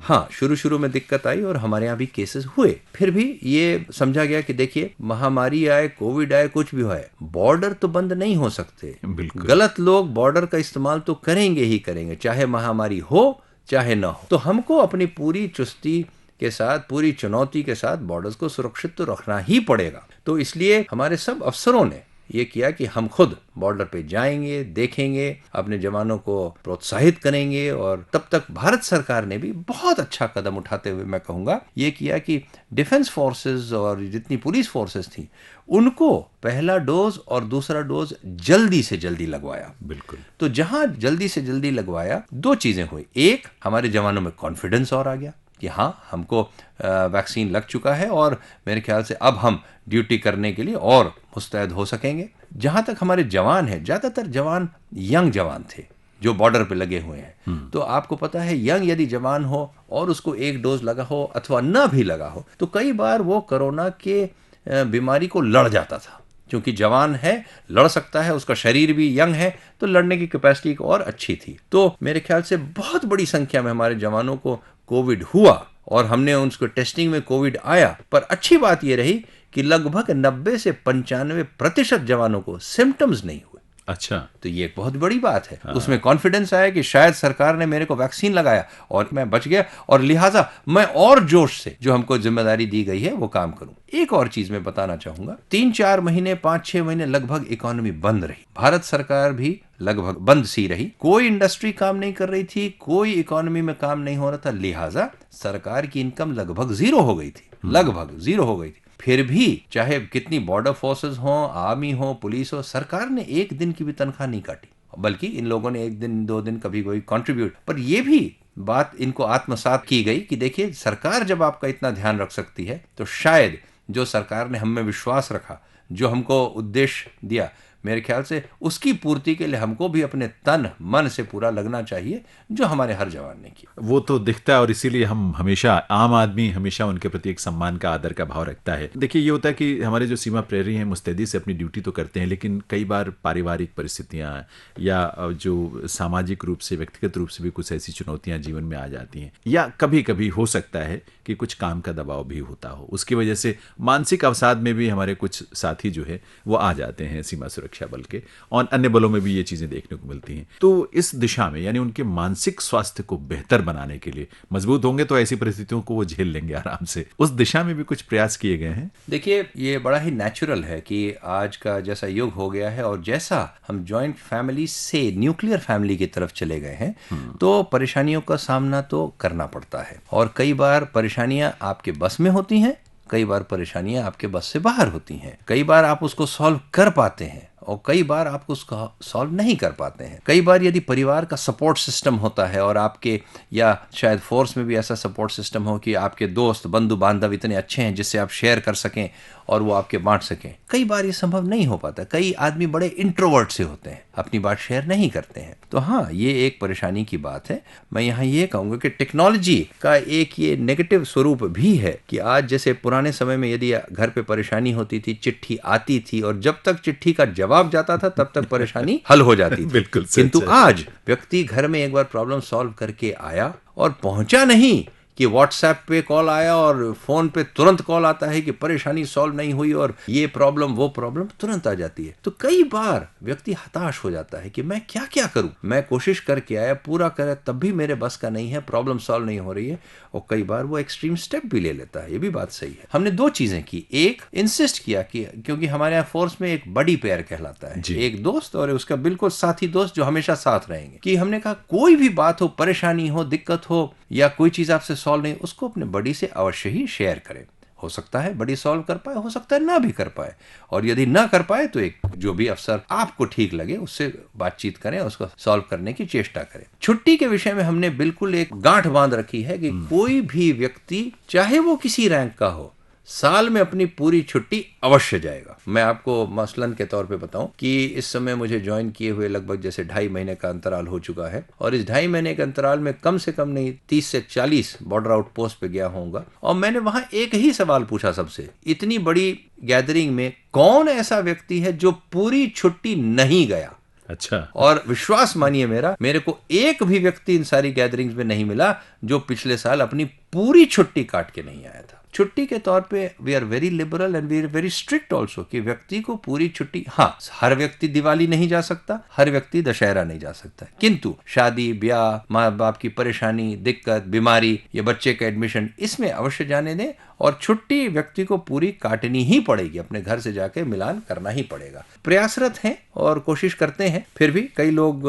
हाँ, शुरू में दिक्कत आई और हमारे यहाँ भी केसेस हुए। फिर भी ये समझा गया कि देखिए, महामारी आए, कोविड आए, कुछ भी आए, बॉर्डर तो बंद नहीं हो सकते। गलत लोग बॉर्डर का इस्तेमाल तो करेंगे ही करेंगे, चाहे महामारी हो चाहे ना हो। तो हमको अपनी पूरी चुस्ती के साथ, पूरी चुनौती के साथ बॉर्डर्स को सुरक्षित तो रखना ही पड़ेगा। तो इसलिए हमारे सब अफसरों ने ये किया कि हम खुद बॉर्डर पे जाएंगे, देखेंगे, अपने जवानों को प्रोत्साहित करेंगे। और तब तक भारत सरकार ने भी बहुत अच्छा कदम उठाते हुए मैं कहूँगा ये किया कि डिफेंस फोर्सेस और जितनी पुलिस फोर्सेस थी, उनको पहला डोज और दूसरा डोज जल्दी से जल्दी लगवाया। बिल्कुल। तो जहां जल्दी से जल्दी लगवाया, 2 चीजें हुई। एक, हमारे जवानों में कॉन्फिडेंस और आ गया कि हाँ, हमको वैक्सीन लग चुका है और मेरे ख्याल से अब हम ड्यूटी करने के लिए और मुस्तैद हो सकेंगे। जहां तक हमारे जवान हैं, ज्यादातर जवान यंग जवान थे जो बॉर्डर पे लगे हुए हैं। तो आपको पता है, यंग यदि जवान हो और उसको 1 डोज लगा हो अथवा ना भी लगा हो, तो कई बार वो कोरोना के बीमारी को लड़ जाता था। क्योंकि जवान है, लड़ सकता है, उसका शरीर भी यंग है, तो लड़ने की कैपेसिटी और अच्छी थी। तो मेरे ख्याल से बहुत बड़ी संख्या में हमारे जवानों को कोविड हुआ और हमने उनको टेस्टिंग में कोविड आया। पर अच्छी बात यह रही कि लगभग 90 से 95% जवानों को सिम्टम्स नहीं हुए। अच्छा, तो ये एक बहुत बड़ी बात है। उसमें कॉन्फिडेंस आया कि शायद सरकार ने मेरे को वैक्सीन लगाया और मैं बच गया, और लिहाजा मैं और जोश से जो हमको जिम्मेदारी दी गई है वो काम करूं। एक और चीज मैं बताना चाहूंगा, 3-4 महीने 5-6 महीने लगभग इकोनॉमी बंद रही, भारत सरकार भी लगभग बंद सी रही, कोई इंडस्ट्री काम नहीं कर रही थी, कोई इकोनॉमी में काम नहीं हो रहा था, लिहाजा सरकार की इनकम लगभग जीरो हो गई थी, लगभग जीरो हो गई थी। फिर भी चाहे कितनी बॉर्डर फोर्सेस हो, आर्मी हो, पुलिस हो, सरकार ने एक दिन की भी तनख्वाह नहीं काटी, बल्कि इन लोगों ने 1 दिन 2 दिन कभी कोई कंट्रीब्यूट, पर यह भी बात इनको आत्मसात की गई कि देखिए सरकार जब आपका इतना ध्यान रख सकती है तो शायद जो सरकार ने हम में विश्वास रखा, जो हमको उद्देश्य दिया, मेरे ख्याल से उसकी पूर्ति के लिए हमको भी अपने तन मन से पूरा लगना चाहिए, जो हमारे हर जवान ने किया। वो तो दिखता है और इसीलिए हम हमेशा, आम आदमी हमेशा उनके प्रति एक सम्मान का, आदर का भाव रखता है। देखिए ये होता है कि हमारे जो सीमा प्रहरी हैं मुस्तैदी से अपनी ड्यूटी तो करते हैं, लेकिन कई बार पारिवारिक परिस्थितियां या जो सामाजिक रूप से, व्यक्तिगत रूप से भी कुछ ऐसी चुनौतियां जीवन में आ जाती हैं, या कभी कभी हो सकता है कि कुछ काम का दबाव भी होता हो, उसकी वजह से मानसिक अवसाद में भी हमारे कुछ साथी जो है वो आ जाते हैं सीमा सुरक्षा बल के, और अन्य बलों में भी ये चीजें देखने को मिलती हैं। तो इस दिशा में, यानी उनके मानसिक स्वास्थ्य को बेहतर बनाने के लिए, मजबूत होंगे तो ऐसी परिस्थितियों को वो झेल लेंगे आराम से, उस दिशा में भी कुछ प्रयास किए गए हैं। देखिए ये बड़ा ही नेचुरल है कि आज का जैसा युग हो गया है और जैसा हम जॉइंट फैमिली से न्यूक्लियर फैमिली की तरफ चले गए हैं, तो परेशानियों का सामना तो करना पड़ता है, और कई बार परेशानियां आपके बस में होती हैं, कई बार परेशानियां आपके बस से बाहर होती हैं, कई बार आप उसको सॉल्व कर पाते हैं और कई बार आप उसको सॉल्व नहीं कर पाते हैं। कई बार यदि परिवार का सपोर्ट सिस्टम होता है और आपके, या शायद फोर्स में भी ऐसा सपोर्ट सिस्टम हो कि आपके दोस्त बंधु बांधव इतने अच्छे हैं जिससे आप शेयर कर सकें और वो आपके बांट सकें, कई बार ये संभव नहीं हो पाता। कई आदमी बड़े इंट्रोवर्ट से होते हैं, अपनी बात शेयर नहीं करते हैं, तो हाँ ये एक परेशानी की बात है। मैं यहाँ ये कहूँगा कि टेक्नोलॉजी का एक ये नेगेटिव स्वरूप भी है कि आज जैसे पुराने समय में यदि घर पे परेशानी होती थी, चिट्ठी आती थी और जब तक चिट्ठी का जवाब जाता था तब तक परेशानी हल हो जाती थी। बिल्कुल। किंतु आज व्यक्ति घर में एक बार प्रॉब्लम सॉल्व करके आया और पहुंचा नहीं कि व्हाट्सएप पे कॉल आया और फोन पे तुरंत कॉल आता है कि परेशानी सॉल्व नहीं हुई और ये प्रॉब्लम वो प्रॉब्लम तुरंत आ जाती है, तो कई बार व्यक्ति हताश हो जाता है कि मैं क्या क्या करूं, मैं कोशिश करके आया, पूरा करे, तब भी मेरे बस का नहीं है, प्रॉब्लम सॉल्व नहीं हो रही है, और कई बार वो एक्सट्रीम स्टेप भी ले लेता है। ये भी बात सही है। हमने 2 चीजें की, एक इंसिस्ट किया कि क्योंकि हमारे यहाँ फोर्स में एक बड़ी पेयर कहलाता है, एक दोस्त और उसका बिल्कुल साथी दोस्त जो हमेशा साथ रहेंगे, कि हमने कहा कोई भी बात हो, परेशानी हो, दिक्कत हो या कोई चीज आपसे सॉल्व नहीं, उसको अपने बड़ी से अवश्य ही शेयर करें। हो सकता है बड़ी सॉल्व कर पाए, हो सकता है ना भी कर पाए, और यदि ना कर पाए तो एक जो भी अफसर आपको ठीक लगे उससे बातचीत करें, उसको सॉल्व करने की चेष्टा करें। छुट्टी के विषय में हमने बिल्कुल एक गांठ बांध रखी है कि कोई भी व्यक्ति चाहे वो किसी रैंक का हो, साल में अपनी पूरी छुट्टी अवश्य जाएगा। मैं आपको मसलन के तौर पे बताऊं कि इस समय मुझे ज्वाइन किए हुए लगभग जैसे 2.5 महीने का अंतराल हो चुका है, और इस 2.5 महीने के अंतराल में कम से कम नहीं 30 से 40 बॉर्डर आउटपोस्ट पे गया होऊंगा, और मैंने वहां एक ही सवाल पूछा सबसे, इतनी बड़ी गैदरिंग में कौन ऐसा व्यक्ति है जो पूरी छुट्टी नहीं गया? अच्छा। और विश्वास मानिए मेरा, मेरे को एक भी व्यक्ति इन सारी गैदरिंग्स में नहीं मिला जो पिछले साल अपनी पूरी छुट्टी काट के नहीं आया था। छुट्टी के तौर पे we are very liberal and we are very strict also, कि व्यक्ति को पूरी छुट्टी, हाँ हर व्यक्ति दिवाली नहीं जा सकता, हर व्यक्ति दशहरा नहीं जा सकता, किंतु शादी ब्याह, माँ बाप की परेशानी, दिक्कत, बीमारी या बच्चे का एडमिशन, इसमें अवश्य जाने दें, और छुट्टी व्यक्ति को पूरी काटनी ही पड़ेगी, अपने घर से जाके मिलान करना ही पड़ेगा। प्रयासरत हैं और कोशिश करते हैं, फिर भी कई लोग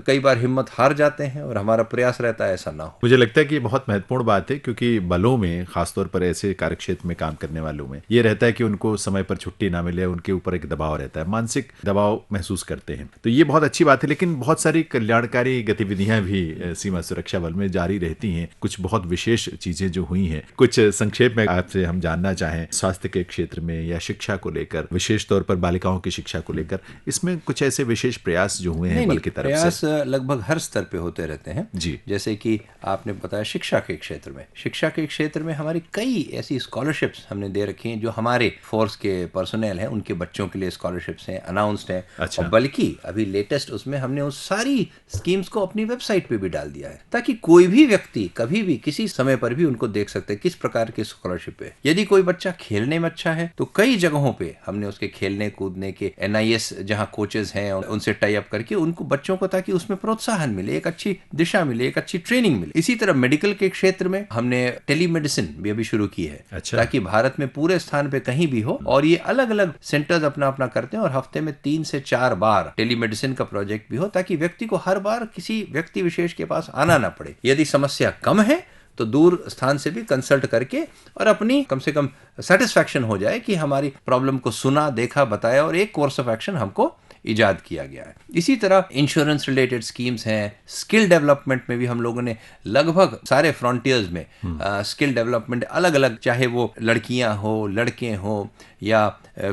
कई बार हिम्मत हार जाते हैं, और हमारा प्रयास रहता है ऐसा ना हो। मुझे लगता है कि ये बहुत महत्वपूर्ण बात है, क्योंकि बलों में, खासतौर पर ऐसे कार्यक्षेत्र में काम करने वालों में ये रहता है कि उनको समय पर छुट्टी ना मिले, उनके ऊपर एक दबाव रहता है, मानसिक दबाव महसूस करते हैं। तो ये बहुत अच्छी बात है, लेकिन बहुत सारी कल्याणकारी गतिविधियां भी सीमा सुरक्षा बल में जारी रहती हैं। कुछ बहुत विशेष चीजें जो हुई हैं, कुछ संक्षेप में आपसे हम जानना चाहें, स्वास्थ्य के क्षेत्र में या शिक्षा को लेकर, विशेष तौर पर बालिकाओं की शिक्षा को लेकर, इसमें कुछ ऐसे विशेष प्रयास जो हुए हैं बल की तरफ से? प्रयास लगभग हर स्तर पे होते रहते हैं जी। जैसे कि आपने बताया शिक्षा के क्षेत्र में, शिक्षा के क्षेत्र में हमारी कई ऐसी स्कॉलरशिप्स हमने दे रखी हैं जो हमारे फोर्स के पर्सनल हैं उनके बच्चों के लिए स्कॉलरशिप्स हैं, अनाउंस्ड हैं। अच्छा। और बल्कि अभी लेटेस्ट उसमें हमने उस सारी स्कीम्स को अपनी वेबसाइट पे भी डाल दिया है, ताकि कोई भी व्यक्ति कभी भी किसी समय पर भी उनको देख सकते हैं किस प्रकार की स्कॉलरशिप है। यदि कोई बच्चा खेलने में अच्छा है तो कई जगहों पे हमने उसके खेलने कूदने के NIS जहाँ कोचेस हैं उनसे टाई अप करके उनको बच्चों को, ताकि उसमें प्रोत्साहन मिले, एक अच्छी दिशा मिले, एक अच्छी ट्रेनिंग मिले। इसी तरह मेडिकल के क्षेत्र में हमने टेलीमेडिसिन भी अभी शुरू की है। अच्छा। ताकि भारत में पूरे स्थान पे कहीं भी हो, और ये अलग अलग सेंटर्स अपना अपना करते हैं और हफ्ते में 3 से 4 बार टेलीमेडिसिन का प्रोजेक्ट भी हो, ताकि व्यक्ति को हर बार किसी व्यक्ति विशेष के पास आना ना पड़े। यदि समस्या कम है तो दूर स्थान से भी कंसल्ट करके और अपनी कम से कम सेटिस्फैक्शन हो जाए कि हमारी प्रॉब्लम को सुना, देखा, बताया और एक कोर्स ऑफ एक्शन हमको इजाद किया गया है। इसी तरह इंश्योरेंस रिलेटेड स्कीम्स हैं। स्किल डेवलपमेंट में भी हम लोगों ने लगभग सारे फ्रंटियर्स में स्किल डेवलपमेंट अलग अलग, चाहे वो लड़कियां हो, लड़के हो, या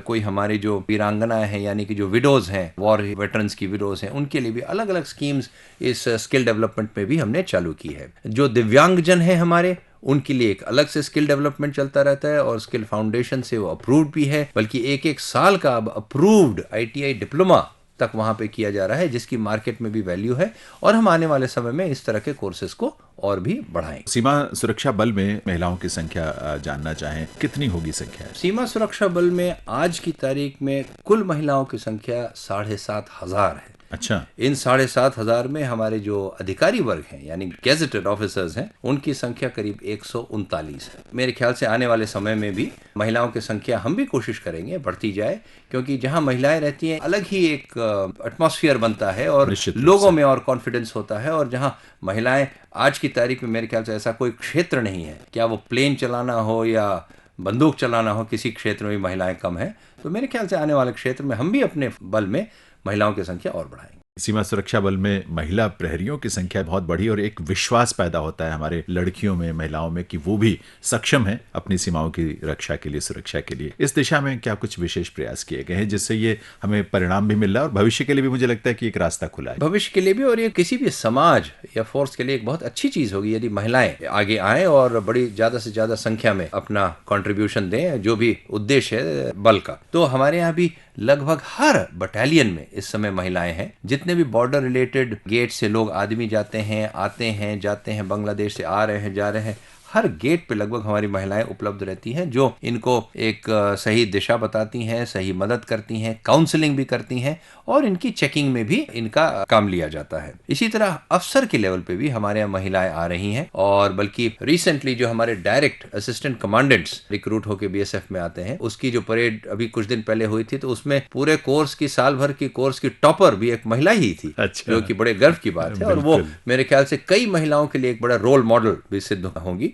कोई हमारी जो वीरांगना है यानी कि जो विडोज हैं, वॉर वेटरन्स की विडोज हैं, उनके लिए भी अलग अलग स्कीम्स इस स्किल डेवलपमेंट में भी हमने चालू की है। जो दिव्यांगजन है हमारे, उनके लिए एक अलग से स्किल डेवलपमेंट चलता रहता है और स्किल फाउंडेशन से वो अप्रूव्ड भी है, बल्कि एक साल का अब अप्रूव्ड ITI डिप्लोमा तक वहां पे किया जा रहा है, जिसकी मार्केट में भी वैल्यू है। और हम आने वाले समय में इस तरह के कोर्सेज को और भी बढ़ाएंगे। सीमा सुरक्षा बल में महिलाओं की संख्या जानना चाहें, कितनी होगी संख्या? सीमा सुरक्षा बल में आज की तारीख में कुल महिलाओं की संख्या 7,500 है। अच्छा। इन 7,500 में हमारे जो अधिकारी वर्ग हैं यानी गेजेटेड ऑफिसर्स हैं, उनकी संख्या करीब 139 है। मेरे ख्याल से आने वाले समय में भी महिलाओं की संख्या हम भी कोशिश करेंगे बढ़ती जाए, क्योंकि जहां महिलाएं रहती हैं अलग ही एक एटमॉस्फेयर बनता है और लोगों में और कॉन्फिडेंस होता है। और जहां महिलाएं आज की तारीख में, मेरे ख्याल से ऐसा कोई क्षेत्र नहीं है, क्या वो प्लेन चलाना हो या बंदूक चलाना हो, किसी क्षेत्र में भी महिलाएं कम हैं। तो मेरे ख्याल से आने वाले क्षेत्र में हम भी अपने बल में महिलाओं की संख्या और बढ़ाएंगे। सीमा सुरक्षा बल में महिला प्रहरियों की संख्या बहुत बढ़ी और एक विश्वास पैदा होता है हमारे लड़कियों में, महिलाओं में, कि वो भी सक्षम है अपनी सीमाओं की रक्षा के लिए, सुरक्षा के लिए। इस दिशा में क्या कुछ विशेष प्रयास किए गए हैं जिससे ये हमें परिणाम भी मिल रहा है और भविष्य के लिए भी मुझे लगता है कि एक रास्ता खुला है? भविष्य के लिए भी और ये किसी भी समाज या फोर्स के लिए एक बहुत अच्छी चीज होगी यदि महिलाएं आगे आए और बड़ी ज्यादा से ज्यादा संख्या में अपना कंट्रीब्यूशन दें, जो भी उद्देश्य है बल का। तो हमारे यहाँ भी लगभग हर बटालियन में इस समय महिलाएं हैं। जितने भी बॉर्डर रिलेटेड गेट से लोग आदमी जाते हैं, आते हैं, जाते हैं, बांग्लादेश से आ रहे हैं, जा रहे हैं, हर गेट पे लगभग हमारी महिलाएं उपलब्ध रहती हैं, जो इनको एक सही दिशा बताती हैं, सही मदद करती हैं, काउंसलिंग भी करती हैं और इनकी चेकिंग में भी इनका काम लिया जाता है। इसी तरह अफसर के लेवल पे भी हमारे यहाँ महिलाएं आ रही हैं, और बल्कि रिसेंटली जो हमारे डायरेक्ट असिस्टेंट कमांडेंट्स रिक्रूट होकर BSF में आते हैं, उसकी जो परेड अभी कुछ दिन पहले हुई थी, तो उसमें पूरे कोर्स की, साल भर की कोर्स की टॉपर भी एक महिला ही थी। अच्छा। जो कि बड़े गर्व की बात है, और वो मेरे ख्याल से कई महिलाओं के लिए एक बड़ा रोल मॉडल भी सिद्ध होंगी।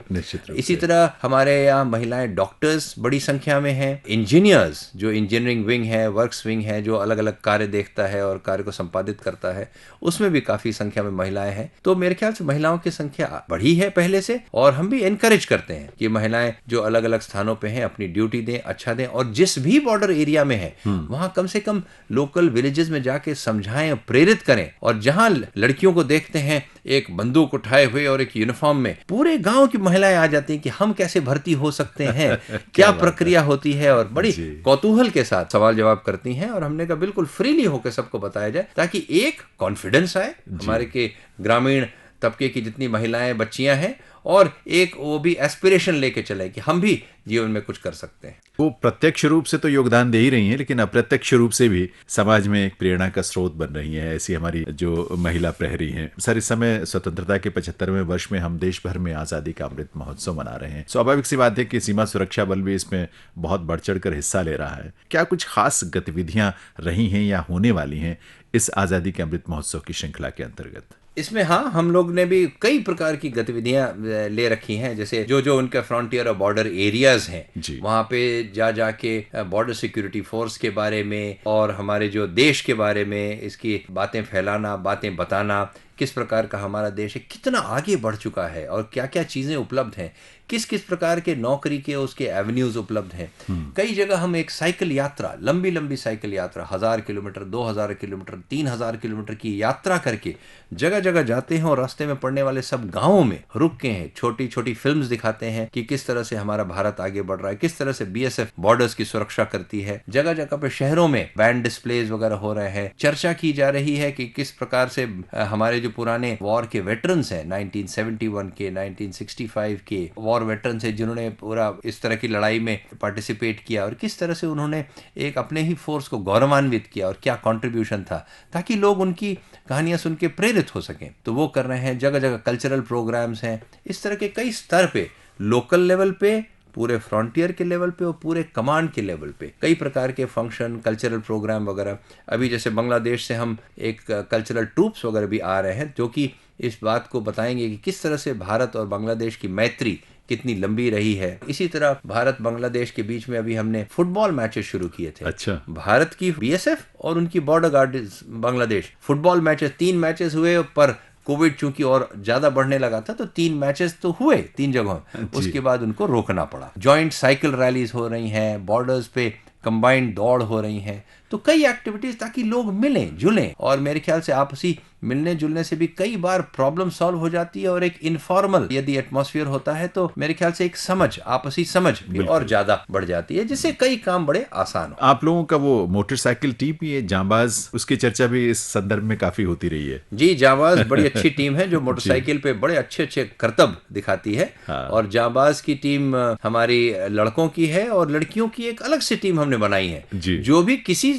इसी तरह हमारे यहाँ महिलाएं डॉक्टर्स बड़ी संख्या में हैं, इंजीनियर्स, जो इंजीनियरिंग विंग है, वर्क्स विंग है, जो अलग अलग कार्य देखता है और कार्य को संपादित करता है, उसमें भी काफी संख्या में महिलाएं हैं। तो मेरे ख्याल से महिलाओं की संख्या बढ़ी है पहले से, और हम भी एनकरेज करते हैं कि महिलाएं जो अलग अलग स्थानों पे हैं अपनी ड्यूटी दें, अच्छा दें, और जिस भी बॉर्डर एरिया में है वहां कम से कम लोकल विलेजेस में जाके समझाएं, प्रेरित करें। और जहां लड़कियों को देखते हैं एक बंदूक उठाए हुए और एक यूनिफॉर्म में, पूरे गांव की महिलाएं आ जाती हैं कि हम कैसे भर्ती हो सकते हैं, क्या प्रक्रिया होती है, और बड़ी कौतूहल के साथ सवाल जवाब करती हैं। और हमने कहा बिल्कुल फ्रीली होकर सबको बताया जाए, ताकि एक कॉन्फिडेंस आए हमारे के ग्रामीण तबके की जितनी महिलाएं, बच्चियां हैं, और एक वो भी एस्पिरेशन लेके चले कि हम भी जीवन में कुछ कर सकते हैं। वो प्रत्यक्ष रूप से तो योगदान दे ही रही हैं, लेकिन अप्रत्यक्ष रूप से भी समाज में एक प्रेरणा का स्रोत बन रही हैं, ऐसी हमारी जो महिला प्रहरी हैं। सर, इस समय स्वतंत्रता के 75वें वर्ष में हम देश भर में आजादी का अमृत महोत्सव मना रहे हैं। स्वाभाविक सी बात है कि सीमा सुरक्षा बल भी इसमें बहुत बढ़ चढ़ कर हिस्सा ले रहा है। क्या कुछ खास गतिविधियां रही हैं या होने वाली हैं इस आजादी के अमृत महोत्सव की श्रृंखला के अंतर्गत? इसमें हाँ, हम लोग ने भी कई प्रकार की गतिविधियां ले रखी हैं। जैसे जो उनके फ्रंटियर और बॉर्डर एरियाज हैं, वहाँ पे जाके बॉर्डर सिक्योरिटी फोर्स के बारे में और हमारे जो देश के बारे में इसकी बातें फैलाना, बातें बताना, किस प्रकार का हमारा देश है, कितना आगे बढ़ चुका है और क्या क्या चीज़ें उपलब्ध हैं, किस किस प्रकार के नौकरी के उसके एवेन्यूज उपलब्ध हैं। कई जगह हम एक साइकिल यात्रा, लंबी लंबी साइकिल यात्रा, 1000 किलोमीटर, 2000 किलोमीटर, 3000 किलोमीटर की यात्रा करके जगह जगह जाते हैं और रास्ते में पड़ने वाले सब गांवों में रुक के हैं, छोटी छोटी फिल्म्स दिखाते हैं कि किस तरह से हमारा भारत आगे बढ़ रहा है, किस तरह से बीएसएफ बॉर्डर्स की सुरक्षा करती है। जगह जगह पे शहरों में बैंड डिस्प्लेज वगैरह हो रहे हैं, चर्चा की जा रही है कि किस प्रकार से हमारे जो पुराने वॉर के वेटरन्स हैं, 1971 के, 1965 के वॉर वेटरन्स हैं, जिन्होंने पूरा इस तरह की लड़ाई में पार्टिसिपेट किया और किस तरह से उन्होंने एक अपने ही फोर्स को गौरवान्वित किया और क्या कंट्रीब्यूशन था, ताकि लोग उनकी कहानियां सुन के प्रेरित हो सकें। तो वो कर रहे हैं। जगह जगह कल्चरल प्रोग्राम्स हैं, इस तरह के कई स्तर पे, लोकल लेवल पे, पूरे फ्रंटियर के लेवल पे और पूरे कमांड के लेवल पे कई प्रकार के फंक्शन, कल्चरल प्रोग्राम वगैरह। अभी जैसे बांग्लादेश से हम एक कल्चरल ट्रूप्स वगैरह भी आ रहे हैं, जो कि इस बात को बताएंगे कि किस तरह से भारत और बांग्लादेश की मैत्री कितनी लंबी रही है। इसी तरह भारत बांग्लादेश के बीच में अभी हमने फुटबॉल मैचेस शुरू किए थे। अच्छा। भारत की बीएसएफ और उनकी border guard Bangladesh, football matches 3 matches हुए, पर कोविड चूंकि और ज्यादा बढ़ने लगा था तो 3 मैचेस तो हुए 3 जगहों, उसके बाद उनको रोकना पड़ा। जॉइंट साइकिल रैलीज हो रही हैं, बॉर्डर्स पे कंबाइंड दौड़ हो रही हैं, तो कई एक्टिविटीज ताकि लोग मिलें जुलें। और मेरे ख्याल से आपसी मिलने जुलने से भी कई बार प्रॉब्लम सॉल्व हो जाती है, और एक इनफॉर्मल यदि एटमॉस्फेयर होता है तो मेरे ख्याल से एक समझ, आपसी समझ भी और ज्यादा बढ़ जाती है, जिससे कई काम बड़े आसान हो। आप लोगों का वो मोटरसाइकिल टीम भी है जांबाज, उसकी चर्चा भी इस संदर्भ में काफी होती रही है। जी, जांबाज बड़ी अच्छी टीम है जो मोटरसाइकिल पे बड़े अच्छे अच्छे करतब दिखाती है। हाँ। और जांबाज की टीम हमारी लड़कों की है, और लड़कियों की एक अलग से टीम हमने बनाई है, जो भी किसी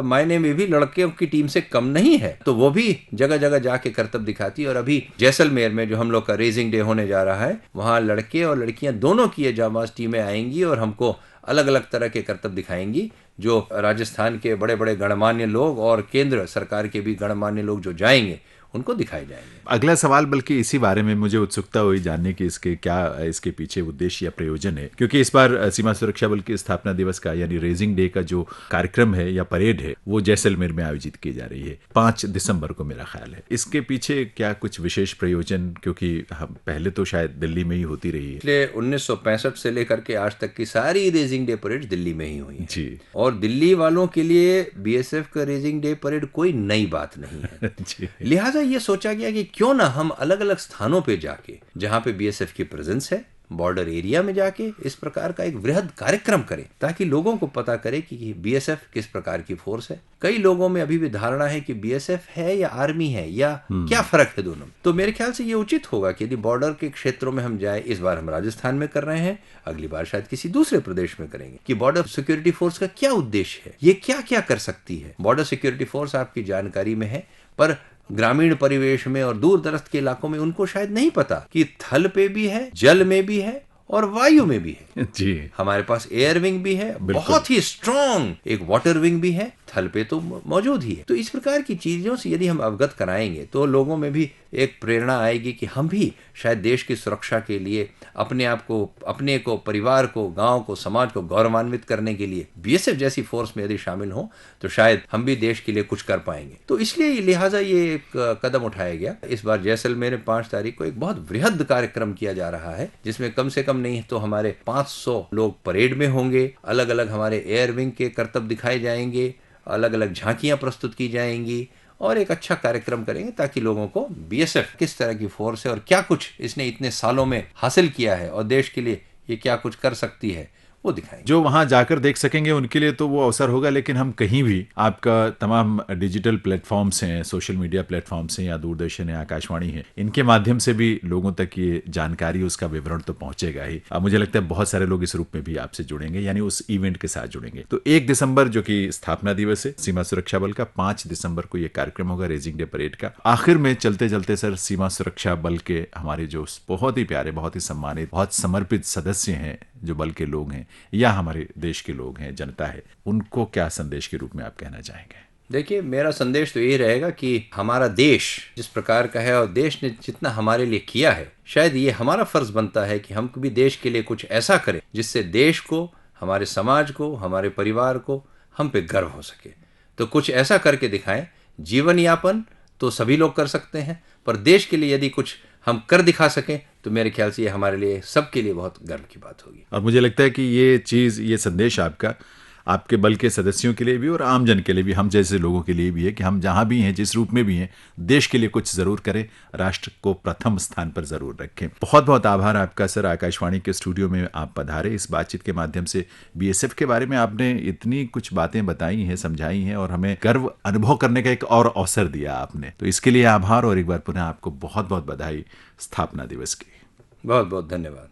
मायने में भी लड़कियों की टीम से कम नहीं है, तो वो भी जगह जगह जाके करतब दिखाती है। और अभी जैसलमेर में जो हम लोग का रेजिंग डे होने जा रहा है, वहाँ लड़के और लड़कियां दोनों की ये जांबाज टीमें आएंगी और हमको अलग अलग तरह के करतब दिखाएंगी, जो राजस्थान के बड़े बड़े गणमान्य लोग और केंद्र सरकार के भी गणमान्य लोग जो जाएंगे उनको दिखाए जाएंगे। अगला सवाल बल्कि इसी बारे में मुझे उत्सुकता हुई जानने की इसके क्या इसके पीछे उद्देश्य या प्रयोजन है, क्योंकि इस बार सीमा सुरक्षा बल की स्थापना दिवस का यानी रेजिंग डे का जो कार्यक्रम है या परेड है वो जैसलमेर में आयोजित की जा रही है 5 दिसंबर को मेरा ख्याल है। इसके पीछे क्या कुछ विशेष प्रयोजन, क्योंकि हम पहले तो शायद दिल्ली में ही होती रही है। इसलिए 1965 से लेकर के आज तक की सारी रेजिंग डे परेड दिल्ली में ही हुई है जी। और दिल्ली वालों के लिए बीएसएफ का रेजिंग डे परेड कोई नई बात नहीं है। जी। लिहाजा ये सोचा गया कि क्यों ना हम अलग अलग स्थानों पे जाके, जहां पे बीएसएफ की प्रेजेंस है, बॉर्डर एरिया में जाके इस प्रकार का एक वृहद कार्यक्रम करें, ताकि लोगों को पता करे कि बीएसएफ किस प्रकार की फोर्स है। कई लोगों में अभी भी धारणा है कि बीएसएफ है या आर्मी है, या क्या फर्क है दोनों। तो मेरे ख्याल से ये उचित होगा कि यदि बॉर्डर के क्षेत्रों में हम जाए, इस बार हम राजस्थान में कर रहे हैं, अगली बार शायद किसी दूसरे प्रदेश में करेंगे, कि बॉर्डर सिक्योरिटी फोर्स का क्या उद्देश्य है, ये क्या क्या कर सकती है। बॉर्डर सिक्योरिटी फोर्स आपकी जानकारी में है, पर ग्रामीण परिवेश में और दूर दराज के इलाकों में उनको शायद नहीं पता कि थल पे भी है, जल में भी है और वायु में भी है। जी। हमारे पास एयर विंग भी है, बहुत ही स्ट्रॉन्ग एक वाटर विंग भी है, थल पे तो मौजूद ही है। तो इस प्रकार की चीजों से यदि हम अवगत कराएंगे तो लोगों में भी एक प्रेरणा आएगी कि हम भी शायद देश की सुरक्षा के लिए अपने आप को, अपने को, परिवार को, गांव को, समाज को गौरवान्वित करने के लिए बीएसएफ जैसी फोर्स में यदि शामिल हो तो शायद हम भी देश के लिए कुछ कर पाएंगे। तो इसलिए लिहाजा ये एक कदम उठाया गया। इस बार जैसलमेर में 5 तारीख को एक बहुत वृहद कार्यक्रम किया जा रहा है, जिसमें कम से कम नहीं तो हमारे 500 लोग परेड में होंगे, अलग अलग हमारे एयर विंग के करतब दिखाए जाएंगे, अलग अलग झांकियां प्रस्तुत की जाएंगी और एक अच्छा कार्यक्रम करेंगे, ताकि लोगों को बीएसएफ किस तरह की फोर्स है और क्या कुछ इसने इतने सालों में हासिल किया है और देश के लिए ये क्या कुछ कर सकती है वो दिखाएंगे। जो वहां जाकर देख सकेंगे उनके लिए तो वो अवसर होगा, लेकिन हम कहीं भी आपका तमाम डिजिटल प्लेटफॉर्म्स हैं, सोशल मीडिया प्लेटफॉर्म्स हैं, या दूरदर्शन है, आकाशवाणी है, इनके माध्यम से भी लोगों तक ये जानकारी, उसका विवरण तो पहुंचेगा ही। अब मुझे लगता है बहुत सारे लोग इस रूप में भी आपसे जुड़ेंगे, यानी उस इवेंट के साथ जुड़ेंगे। तो 1 दिसंबर जो कि स्थापना दिवस है सीमा सुरक्षा बल का, 5 दिसंबर को ये कार्यक्रम होगा रेजिंग डे परेड का। आखिर में चलते चलते सर, सीमा सुरक्षा बल के हमारे जो बहुत ही प्यारे, बहुत ही सम्मानित, बहुत समर्पित सदस्य हैं, जो बल के लोग हैं या हमारे देश के लोग हैं, जनता है, उनको क्या संदेश के रूप में आप कहना चाहेंगे? देखिए, मेरा संदेश तो यही रहेगा कि हमारा देश जिस प्रकार का है और देश ने जितना हमारे लिए किया है, शायद ये हमारा फर्ज बनता है कि हम भी देश के लिए कुछ ऐसा करें जिससे देश को, हमारे समाज को, हमारे परिवार को हम पे गर्व हो सके। तो कुछ ऐसा करके दिखाएं। जीवन यापन तो सभी लोग कर सकते हैं, पर देश के लिए यदि कुछ हम कर दिखा सकें तो मेरे ख्याल से ये हमारे लिए, सबके लिए बहुत गर्व की बात होगी। और मुझे लगता है कि ये चीज़, ये संदेश आपका आपके बल के सदस्यों के लिए भी और आमजन के लिए भी, हम जैसे लोगों के लिए भी है कि हम जहां भी हैं, जिस रूप में भी हैं, देश के लिए कुछ जरूर करें, राष्ट्र को प्रथम स्थान पर जरूर रखें। बहुत बहुत आभार आपका सर, आकाशवाणी के स्टूडियो में आप पधारे। इस बातचीत के माध्यम से बीएसएफ के बारे में आपने इतनी कुछ बातें बताई हैं, समझाई हैं और हमें गर्व अनुभव करने का एक और अवसर दिया आपने, तो इसके लिए आभार और एक बार पुनः आपको बहुत बहुत बधाई स्थापना दिवस की। बहुत बहुत धन्यवाद।